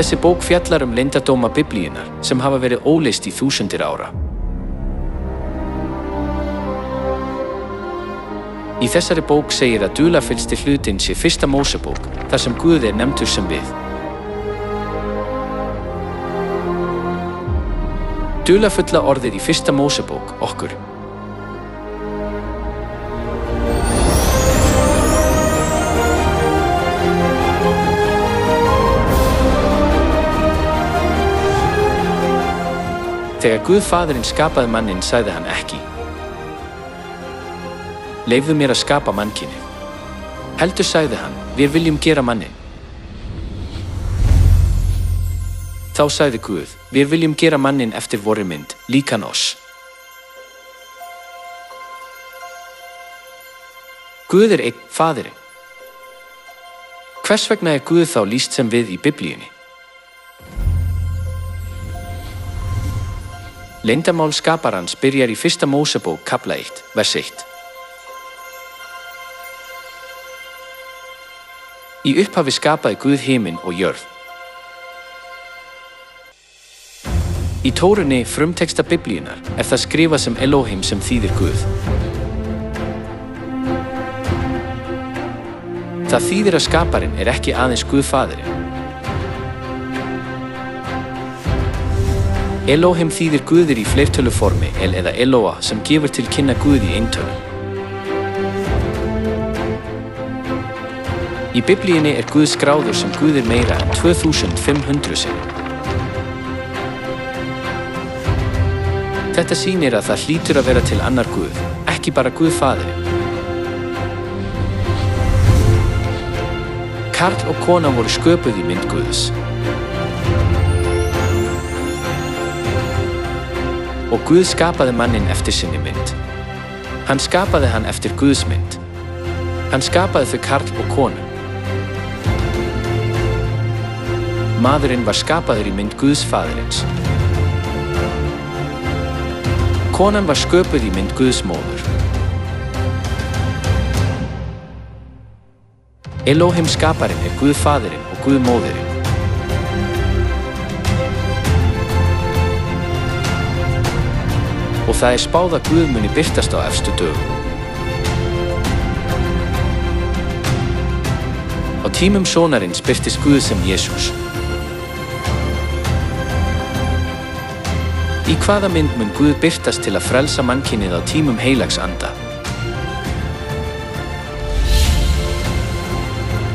Þessi bók fjallar leyndardóma Biblíunnar sem hafa verið óleyst í þúsundir ára. Í þessari bók segir að dularfyllsti hlutinn sé fyrsta Mósebók, þar sem Guð nefndur sem við. Dularfulla orðið í fyrsta Mósebók, okkur. Þegar Guð faðirinn skapaði manninn, sagði hann ekki: Leyfðu mér að skapa mannkynið. Heldur sagði hann: Við viljum gera manninn. Þá sagði Guð: Við viljum gera manninn eftir vorri mynd, líkan oss. Guð einn, faðirinn. Hvers vegna Guð þá lýst sem við í Biblíunni? Leyndarmál skaparans byrjar í fyrsta Mósebók kafla 1, vers 1. Í upphafi skapaði Guð himinn og jörð. Í Tórunni, frumteksta Biblíunnar, það skrifað sem Elohim sem þýðir Guð. Það þýðir að skaparinn ekki aðeins Guð faðirinn. Elohim þýðir Guðir í fleirtöluformi eða Eloa sem gefur til kynna Guð í eintölu. Í Biblíunni Guð skráður sem Guðir meira en 2500 sinnum. Þetta sýnir að það hlýtur að vera til annar Guð, ekki bara Guð faðirinn. Karl og kona voru sköpuð í mynd Guðs. Og Guð skapaði manninn eftir sinni mynd. Hann skapaði hann eftir Guðs mynd. Hann skapaði þau karl og konu. Maðurinn var skapaður í mynd Guðs faðirins. Konan var sköpuð í mynd Guðs móður. Elohim skaparinn Guð faðirinn og Guð móðirinn. Og það spáð að Guð muni birtast á efstu dögum. Á tímum sonarins birtist Guð sem Jesús. Í hvaða mynd mun Guð birtast til að frelsa mannkynið á tímum heilags anda?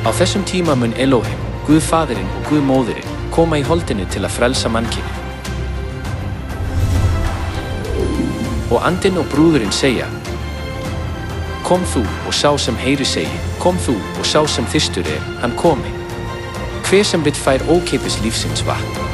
Á þessum tíma mun Elohim, Guð faðirinn og Guð móðirinn, koma í holdinu til að frelsa mannkynið. Og andinn og brúðurinn segja: Kom þú og sá sem heyri segi, kom þú og sá sem þyrstur hann komi. Hver sem vill fær ókeypis lífsins vatn.